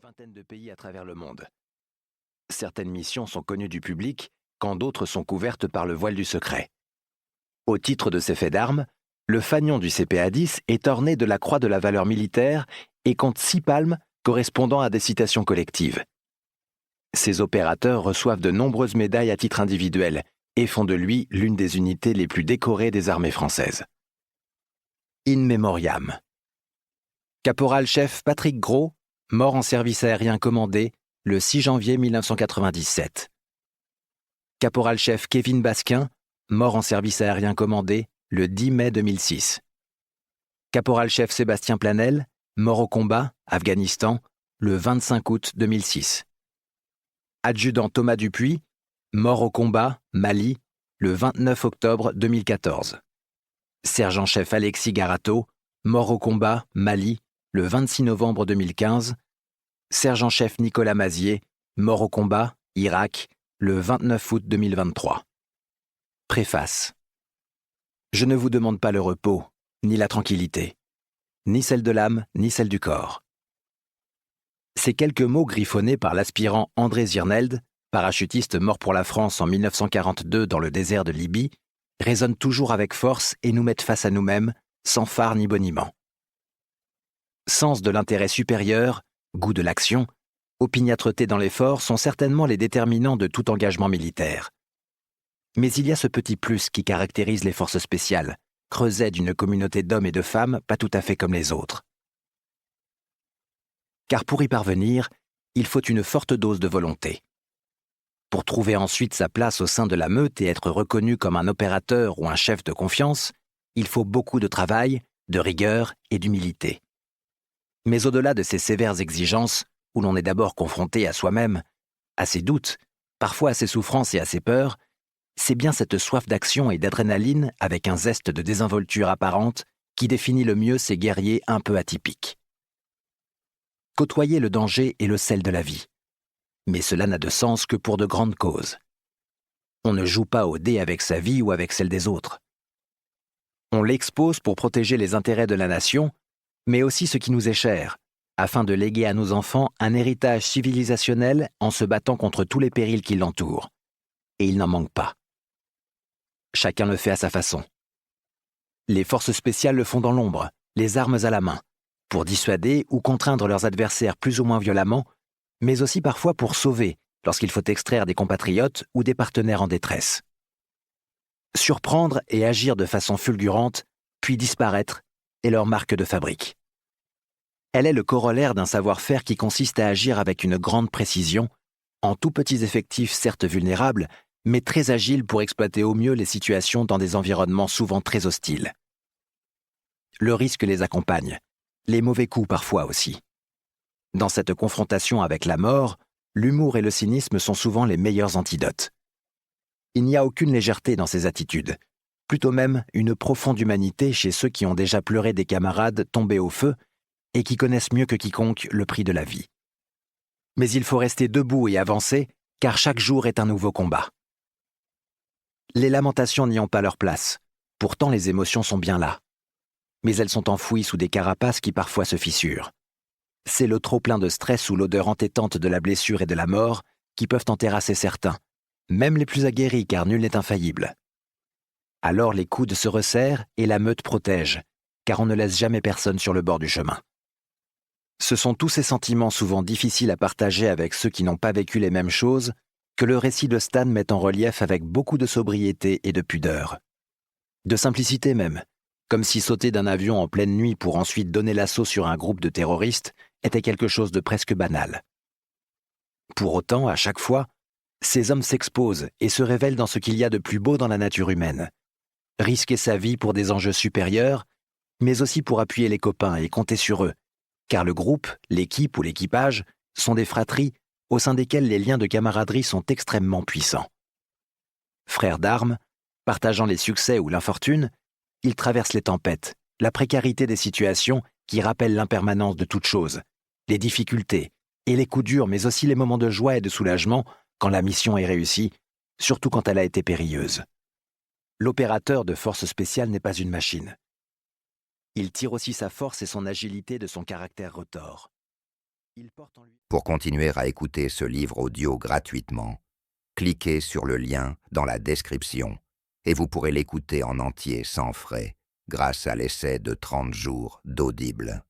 vingtaine de pays à travers le monde. Certaines missions sont connues du public, quand d'autres sont couvertes par le voile du secret. Au titre de ces faits d'armes, le fanion du CPA-10 est orné de la croix de la valeur militaire et compte 6 palmes correspondant à des citations collectives. Ces opérateurs reçoivent de nombreuses médailles à titre individuel et font de lui l'une des unités les plus décorées des armées françaises. In Memoriam. Caporal-chef Patrick Gros, mort en service aérien commandé le 6 janvier 1997. Caporal-chef Kevin Basquin, mort en service aérien commandé le 10 mai 2006. Caporal-chef Sébastien Planel, mort au combat, Afghanistan, le 25 août 2006. Adjudant Thomas Dupuis, mort au combat, Mali, le 29 octobre 2014. Sergent-chef Alexis Garato, mort au combat, Mali, le 26 novembre 2015. Sergent-chef Nicolas Mazier, mort au combat, Irak, le 29 août 2023. Préface. Je ne vous demande pas le repos, ni la tranquillité, ni celle de l'âme, ni celle du corps. Ces quelques mots griffonnés par l'aspirant André Zirneld, parachutiste mort pour la France en 1942 dans le désert de Libye, résonnent toujours avec force et nous mettent face à nous-mêmes, sans phare ni boniment. Sens de l'intérêt supérieur, goût de l'action, opiniâtreté dans l'effort sont certainement les déterminants de tout engagement militaire. Mais il y a ce petit plus qui caractérise les forces spéciales, creuset d'une communauté d'hommes et de femmes pas tout à fait comme les autres. Car pour y parvenir, il faut une forte dose de volonté. Pour trouver ensuite sa place au sein de la meute et être reconnu comme un opérateur ou un chef de confiance, il faut beaucoup de travail, de rigueur et d'humilité. Mais au-delà de ces sévères exigences, où l'on est d'abord confronté à soi-même, à ses doutes, parfois à ses souffrances et à ses peurs, c'est bien cette soif d'action et d'adrénaline avec un zeste de désinvolture apparente qui définit le mieux ces guerriers un peu atypiques. Côtoyer le danger est le sel de la vie. Mais cela n'a de sens que pour de grandes causes. On ne joue pas au dé avec sa vie ou avec celle des autres. On l'expose pour protéger les intérêts de la nation, mais aussi ce qui nous est cher, afin de léguer à nos enfants un héritage civilisationnel en se battant contre tous les périls qui l'entourent. Et il n'en manque pas. Chacun le fait à sa façon. Les forces spéciales le font dans l'ombre, les armes à la main, pour dissuader ou contraindre leurs adversaires plus ou moins violemment, mais aussi parfois pour sauver, lorsqu'il faut extraire des compatriotes ou des partenaires en détresse. Surprendre et agir de façon fulgurante, puis disparaître, est leur marque de fabrique. Elle est le corollaire d'un savoir-faire qui consiste à agir avec une grande précision, en tout petits effectifs certes vulnérables, mais très agiles pour exploiter au mieux les situations dans des environnements souvent très hostiles. Le risque les accompagne, les mauvais coups parfois aussi. Dans cette confrontation avec la mort, l'humour et le cynisme sont souvent les meilleurs antidotes. Il n'y a aucune légèreté dans ces attitudes, plutôt même une profonde humanité chez ceux qui ont déjà pleuré des camarades tombés au feu et qui connaissent mieux que quiconque le prix de la vie. Mais il faut rester debout et avancer, car chaque jour est un nouveau combat. Les lamentations n'y ont pas leur place, pourtant les émotions sont bien là. Mais elles sont enfouies sous des carapaces qui parfois se fissurent. C'est le trop-plein de stress ou l'odeur entêtante de la blessure et de la mort qui peuvent en terrasser certains, même les plus aguerris car nul n'est infaillible. Alors les coudes se resserrent et la meute protège, car on ne laisse jamais personne sur le bord du chemin. Ce sont tous ces sentiments souvent difficiles à partager avec ceux qui n'ont pas vécu les mêmes choses que le récit de Stan met en relief avec beaucoup de sobriété et de pudeur. De simplicité même, comme si sauter d'un avion en pleine nuit pour ensuite donner l'assaut sur un groupe de terroristes était quelque chose de presque banal. Pour autant, à chaque fois, ces hommes s'exposent et se révèlent dans ce qu'il y a de plus beau dans la nature humaine. Risquer sa vie pour des enjeux supérieurs, mais aussi pour appuyer les copains et compter sur eux, car le groupe, l'équipe ou l'équipage sont des fratries au sein desquelles les liens de camaraderie sont extrêmement puissants. Frères d'armes, partageant les succès ou l'infortune, ils traversent les tempêtes, la précarité des situations qui rappellent l'impermanence de toute chose, les difficultés et les coups durs, mais aussi les moments de joie et de soulagement quand la mission est réussie, surtout quand elle a été périlleuse. L'opérateur de force spéciale n'est pas une machine. Il tire aussi sa force et son agilité de son caractère retors. Il porte en lui... Pour continuer à écouter ce livre audio gratuitement, cliquez sur le lien dans la description et vous pourrez l'écouter en entier sans frais grâce à l'essai de 30 jours d'Audible.